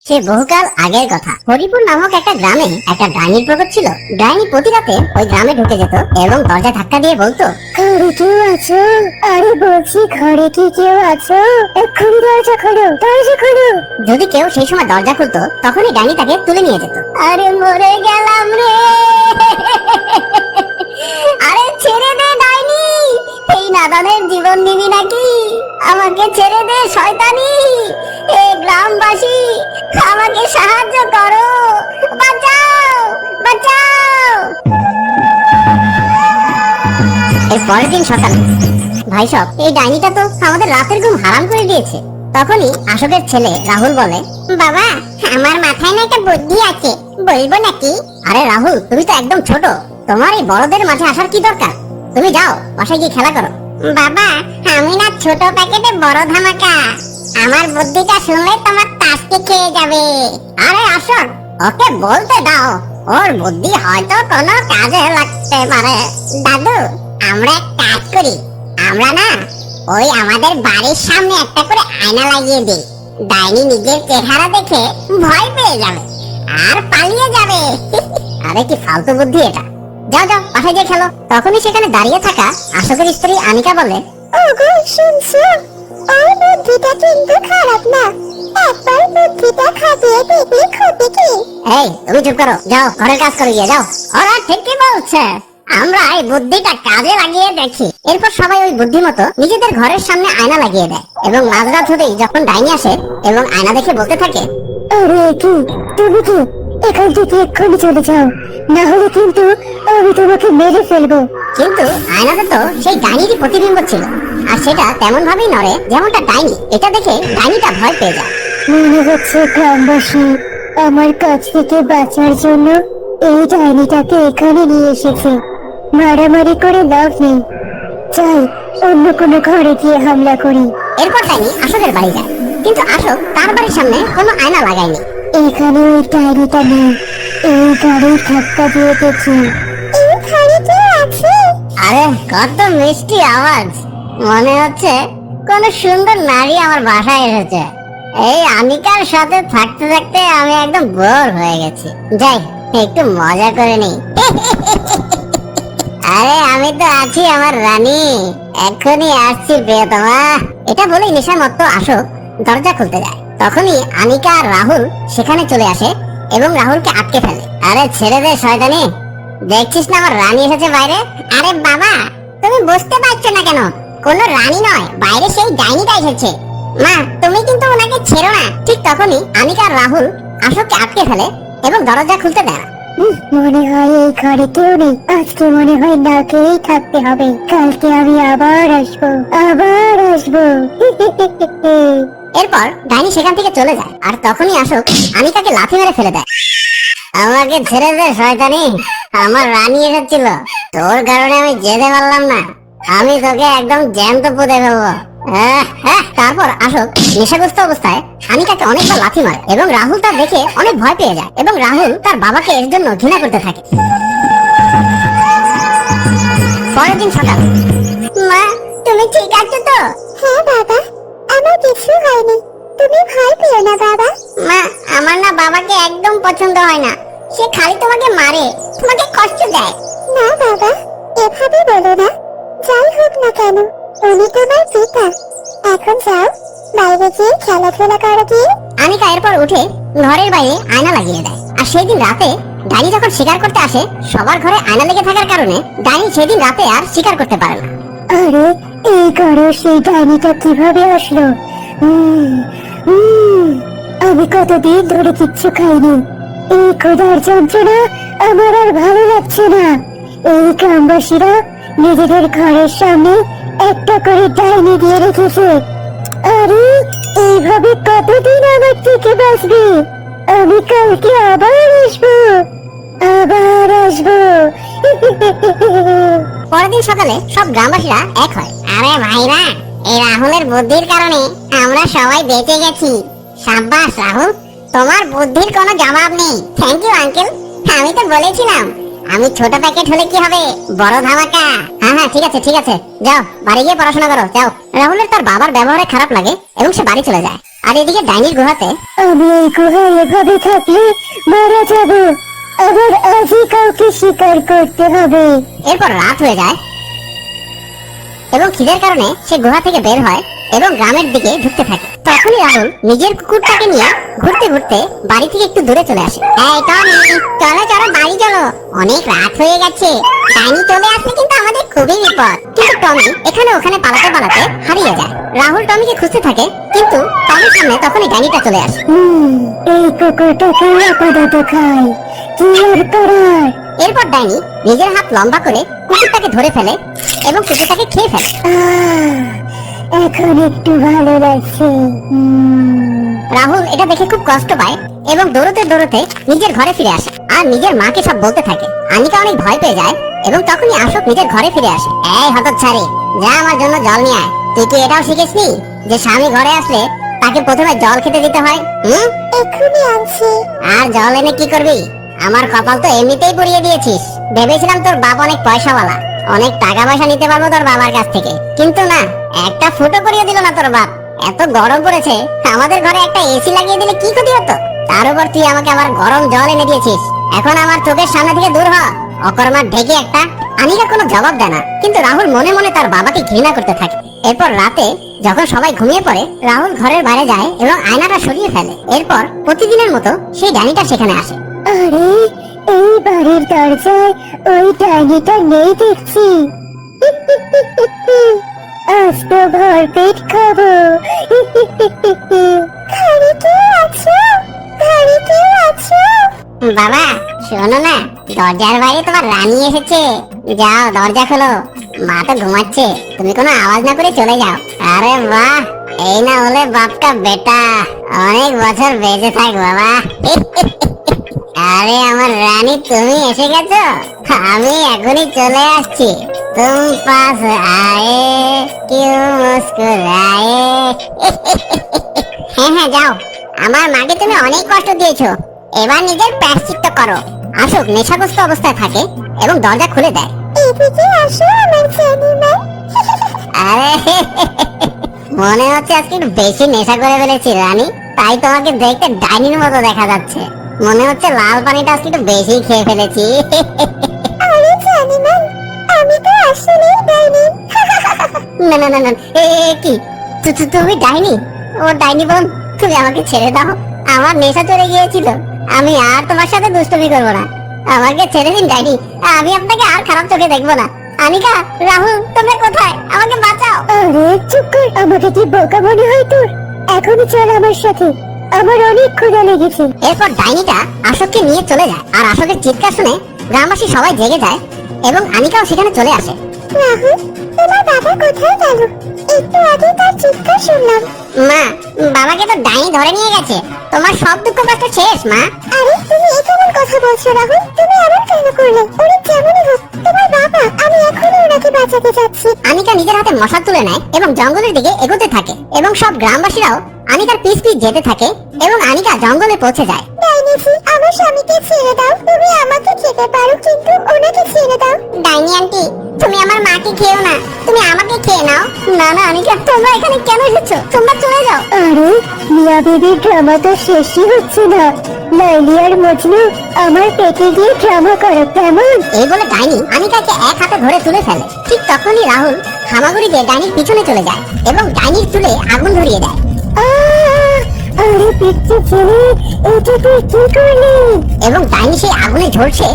সে বহুকাল আগের কথা। হরিপুর নামক একটা গ্রামে একটা ডাইনির প্রকোপ ছিল। ডাইনি প্রতি রাতে ওই গ্রামে ঢুকে যেত এবং দরজা ধাক্কা দিয়ে বলতো, ঘরে কেউ আছো? আরে বলছি ঘরে কি কেউ আছো? এক্ষুনি দরজা খোলো, দরজা খোলো। যদি কেউ সেই সময় দরজা খুলতো তখনই ডাইনি তাকে তুলে নিয়ে যেত। আরে মরে গেলাম রে। আরে ছেড়ে দে ডাইনি, এই নাদানের জীবন নিবি নাকি? আমাকে ছেড়ে দে শয়তানি, এ গ্রামবাসী আমাকে সাহায্য করো, বাঁচাও বাঁচাও। এর পরের দিন সকালে, ভাই সব এই ডাইনিটা তো আমাদের রাতের ঘুম হারাম করে দিয়েছে। তখনই আশোকের ছেলে রাহুল বলে, বাবা, আমার মাথায় না একটা বুদ্ধি আছে, বলবো নাকি? আরে রাহুল, তুমি তো একদম ছোট, তোমার এই বড়দের মাঠে আসার কি দরকার? তুমি যাও বাসায় গিয়ে খেলা করো। বাবা, আমি না ছোট প্যাকেটে বড় ধামাকা। আমার বুদ্ধিটা শুনলে তোমার তাসকে খেয়ে যাবে। আরে আসুন, ওকে বলতে দাও, ওর বুদ্ধি হয়তো কোনো কাজে লাগতে পারে। দাদু, আমরা এক কাজ করি, আমরা না ওই আমাদের বাড়ির সামনে একটা করে আয়না লাগিয়ে দিই। ডাইনি নিজের চেহারা দেখে ভয় পেয়ে যাবে আর পালিয়ে যাবে। আরে কি ফালতু বুদ্ধি এটা, যাও যাও বাসায় গিয়ে খেলো। তখনই সেখানে দাঁড়িয়ে থাকা আশোকের স্ত্রী আনিকা বলে, ওগো শুনছো, ওর বুদ্ধিটা কিন্তু খারাপ না, একবার বুদ্ধিটা খাটিয়ে দেখলে ক্ষতি কি? এই তুমি চুপ করো, যাও ঘরের কাজ করে গিয়ে যাও। ওরা ঠিকই বলছে, আমরা এই বুদ্ধিটা কাজে লাগিয়ে দেখি। এরপর সবাই ওই বুদ্ধি মতো নিজেদের ঘরের সামনে আয়না লাগিয়ে দেয় এবং মাঝরাত হতেই যখন ডাইনি আসে এবং আয়না দেখে বলতে থাকে, আরে কি, তুমি কি এখান থেকে এক্ষুনি চলে যাও, না হলে কিন্তু আমি তোমাকে মেরে ফেলবো। কিন্তু আয়নাতে তো সেই ডাইনিরই প্রতিবিম্ব ছিল, আর সেটা তেমন ভাবেই নড়ে যেমনটা ডাইনি। এটা দেখে ডাইনিটা ভয় পেয়ে যায়। মনে হচ্ছে গ্রামবাসী আমার কাছ থেকে বাঁচার জন্য এই ডাইনিটাকে এখানে নিয়ে এসেছে। মারামারি করে লাভ নেই, চাই অন্য কোনো ঘরে গিয়ে হামলা করি। এরপর ডাইনি আশোকের বাড়ি যায়, কিন্তু আশোক তার বাড়ির সামনে কোনো আয়না লাগায়নি। এখানে ওই ডাইনিটা নেই, এই গাড়ি ধাক্কা দিয়ে দেখি। এই গাড়িতে আছে। আরে কত মিষ্টি আওয়াজ, মনে হচ্ছে কোন সুন্দর নারী আমার বাসায় এসেছে। এই আনিকার সাথে থাকতে থাকতে আমি একদম বোর হয়ে গেছি, যাই একটু মজা করে নিই। আরে আমি তো আছি আমার রানী, এখনই আসছি প্রিয়তমা। এটা বলেই নেশামত্ত আশোক দরজা খুলতে যায়। তখনই আনিকা আর রাহুল সেখানে চলে আসে এবং রাহুলকে আটকে ফেলে। আরে ছেড়ে দে শয়তানি, দেখছিস না আমার রানী এসেছে বাইরে। আরে বাবা, তুমি বুঝতে পারছো না কেন? কোনো রানী নয়, বাইরে সেই ডাইনিটা এসেছে। মা, তুমি কিন্তু ওনাকে ছেড়ো না। ঠিক তখনই আনিকা আর রাহুল আশোককে আটকে ফেলে এবং দরজা খুলতে দেয় না। মনে হয় এই ঘরে কেউ নেই, আজকে মনে হয় না খেয়েই থাকতে হবে। কালকে আমি আবার আসবো, আবার আসবো। এরপর ডাইনি সেখান থেকে চলে যায়, আর তখনই আশোক আনিকাকে লাথি মেরে ফেলে দেয়। আমাকে ছেড়ে দে শয়তানি, আমার রানী এসেছিল, তোর কারণে আমি যেতে পারলাম না, আমি তোকে একদম জ্যান্ত পুঁতে ফেলবো। তারপর আশোক নেশাগ্রস্ত অবস্থায় আনিকাকে অনেকবার লাথি মারে এবং রাহুল তা দেখে অনেক ভয় পেয়ে যায় এবং রাহুল তার বাবাকে এর জন্য ঘৃণা করতে থাকে। পরের দিন সকাল, মা, তুমি ঠিক আছো তো? হ্যাঁ বাবা, আমার কিছু হয়নি, তুমি ভয় পেও না বাবা। মা, আমার না বাবাকে একদম পছন্দ হয় না, সে খালি তোমাকে মারে, তোমাকে কষ্ট দেয়। না বাবা, এভাবে বলো না, যাই হোক না কেন উনি তোমার পিতা। এখন যাও, বাইরে গিয়ে খেলাধুলা করো গিয়ে। আনিকা এরপর উঠে ঘরের বাইরে আয়না লাগিয়ে দেয়। আর সেই দিন রাতে ডাইনি যখন শিকার করতে আসে, সবার ঘরে আয়না লেগে থাকার কারণে ডাইনি সেদিন রাতে আর শিকার করতে পারে না। আরে এই ঘরে সেই ডাইনিটা কিভাবে আসলো? উম, উম, আমি কতদিন ধরে কিচ্ছু খাইনি, এই ক্ষুধার যন্ত্রণা আমার আর ভালো লাগছে না। এই গ্রামবাসীরা নিজেদের ঘরের সামনে একটা করে ডাইনি দিয়ে রেখেছে। আরে এইভাবে কতদিন আমার থেকে বাঁচবে? আমি কালকে আবার আসবো, আবার আসবো। পরের দিন সকালে সব গ্রামবাসীরা এক হয়। আরে ভাইরা, এই রাহুলের বুদ্ধির কারণে আমরা সবাই বেঁচে গেছি। সাব্বাস রাহুল, তোমার বুদ্ধির কোনো জবাব নেই। Thank you uncle. আমি তো বলেছিলাম আমি ছোট প্যাকেট হলে কি হবে, বড় ধামাকা। হ্যাঁ হ্যাঁ, ঠিক আছে ঠিক আছে, যাও বাড়ি গিয়ে পড়াশোনা করো, যাও। রাহুলের তার বাবার ব্যবহারে খারাপ লাগে এবং সে বাড়ি চলে যায়। আর এদিকে ডাইনির গুহাতে আমি এই গুহায় এভাবে থাকলে মারা যাব, আবার আজই কাউকে শিকার করতে হবে। এরপর রাত হয়ে যায় এবং খিদের কারণে সে গুহা থেকে বের হয় এবং গ্রামের দিকে ঢুকতে থাকে। তখনই রাহুল নিজের কুকুরটাকে নিয়ে ঘুরতে ঘুরতে বাড়ি থেকে একটু দূরে চলে আসে। এই টমি, চলো চলো বাড়ি চলো, অনেক রাত হয়ে গেছে, ডাইনি চলে আসলে কিন্তু আমাদের খুবই বিপদ। কিন্তু টমি এখানে ওখানে পালাতে পালাতে হারিয়ে যায়। রাহুল টমিকে খুঁজতে থাকে, কিন্তু টমির সামনে তখনই ডাইনিটা চলে আসে। এই কুকুরটাকে আপাতত খাই, কি আর করার। এরপর ডাইনি নিজের হাত লম্বা করে কুকুরটাকে ধরে ফেলে এবং কুকুরটাকে খেয়ে ফেলে। এখন একটু ভালো লাগছে। রাহুল এটা দেখে খুব কষ্ট পায় এবং দৌড়তে দৌড়তে নিজের ঘরে ফিরে আসে আর নিজের মাকে সব বলতে থাকে। আনিকা অনেক ভয় পেয়ে যায় এবং তখনই অশোক নিজের ঘরে ফিরে আসে। এই হতচ্ছাড়ি, যা আমার জন্য জল নিয়ে আয়। তুই কি এটাও শিখিসনি যে স্বামী ঘরে আসলে তাকে প্রথমে জল খেতে দিতে হয়? এক্ষুনি আনছি। আর জল এনে কি করবি? আমার কপাল তো এমনিতেই পুড়িয়ে দিয়েছিস। ভেবেছিলাম তোর বাপ অনেক পয়সাওয়ালা, অনেক টাকা পয়সা নিতে পারবো তোর বাবার কাছ থেকে, কিন্তু না, একটা ফুটো করিয়ে দিল না তোর বাপ। এত গরম পড়েছে, আমাদের ঘরে একটা এসি লাগিয়ে দিলে কি ক্ষতি হতো? তার উপর তুই আমাকে আবার গরম জল এনে দিয়েছিস। এখন আমার চোখের সামনে থেকে দূর হ, অকর্মার ঢেকে একটা। আনিকা কোনো জবাব দেয় না, কিন্তু রাহুল মনে মনে তার বাবাকে ঘৃণা করতে থাকে। এরপর রাতে যখন সবাই ঘুমিয়ে পড়ে, রাহুল ঘরের বাইরে যায় এবং আয়নাটা সরিয়ে ফেলে। এরপর প্রতিদিনের মতো সেই ডাইনিটা সেখানে আসে। আরে, এই বাড়ির দরজায় ওই ডাইনিটা নেই দেখছি। আজ তো ভরপেট খাবো। ঘরে কেউ আছো? ঘরে কেউ আছো? বাবা শোনো না, দরজার বাইরে তোমার রানী এসেছে, যাও দরজা খোলো। মা তো ঘুমাচ্ছে, তুমি কোনো আওয়াজ না করে চলে যাও। আরে বাহ, এই না হলে বাপটা বেটা, অনেক বছর বেঁচে থাক বাবা। আরে আমার রানী, তুমি এসে গেছো, আমি এখনই চলে আসছি। তুম পাস আয়ে কিউ মুস্কুরায়ে। হ্যাঁ হ্যাঁ যাও, আমার মাকে তুমি অনেক কষ্ট দিয়েছো, এবার নিজের প্রায়শ্চিত্ত করো। অশোক নেশাগ্রস্ত অবস্থায় থাকে এবং দরজা খুলে দেয়। এদিকে আসো আমার জানিমা। আরে মনে হচ্ছে আজকে একটু বেশি নেশা করে ফেলেছি রানী, তাই তোমাকে দেখতে ডাইনির মতো দেখা যাচ্ছে। মনে হচ্ছে লাল পানিটা আজকে একটু বেশি খেয়ে ফেলেছি। আরে জানিমা, আমি তো আসলেই ডাইনি। না না না না, এ কি তুমি ডাইনি? ও ডাইনি বোন, তুমি আমাকে ছেড়ে দাও, আমার নেশা চলে গিয়েছিল, আমি আর তোমার সাথে দুষ্টুমি করবো না, আমাকে ছেড়ে দিন ডাইনি, আমি আপনাকে আর খারাপ চোখে দেখবো না। আনিকা, রাহুল, তোমরা কোথায়? আমাকে বাঁচাও। আরে চুপ কর, আমাকে কি বোকা মনে হয় তোর? এখনই চল আমার সাথে, আমার অনেক ক্ষুধা লেগেছে। এরপর ডাইনিটা অশোককে নিয়ে চলে যায় আর অশোকের চিৎকার শুনে গ্রামবাসী সবাই জেগে যায় এবং আনিকাও সেখানে চলে আসে। রাহুল, তোমার বাবা কোথায় গেল? একটু আগে তার চিৎকার শুনলাম। মা, বাবাকে তো ডাইনি ধরে নিয়ে গেছে, তোমার সব দুঃখ কষ্ট শেষ মা। আরে তুমি এ কেমন কথা বলছো রাহুল? তুমি এমন কেন করলে? উনি যেমনই হোক তোমার বাবা, আমি এখনই ওনাকে বাঁচাতে যাচ্ছি। আনিকা নিজের হাতে মশাল তুলে নেয় এবং জঙ্গলের দিকে এগোতে থাকে এবং সব গ্রামবাসীরাও আনিকার পিছ পিছ যেতে থাকে এবং আনিকা জঙ্গলে পৌঁছে যায়। ডাইনিজি, আমার স্বামীকে ছেড়ে দাও, তুমি আমাকে খেতে পারো কিন্তু ওনাকে ছেড়ে দাও। ডাইনি আন্টি, তুমি আমার মাকে খেও না, তুমি আমাকে খেয়ে নাও। না না আনিকা, তোমরা এখানে কেন এসেছো? তোমরা চলে যাও। আরে মিয়া বেবির ড্রামা তো শেষই হচ্ছে না। লাইলি আর মজনু আমার পেটে গিয়ে ড্রামা করো কেমন? এই বলে ডাইনি আনিকাকে এক হাতে ধরে তুলে ফেলে। ঠিক তখনই রাহুল হামাগুড়ি দিয়ে ডাইনির পিছনে চলে যায় এবং ডাইনির চুলে আগুন ধরিয়ে দেয়। আরে পিচ্চি ছেলে, এটা তুই কি করলি? এবং ডাইনি সেই আগুনে ঝলসে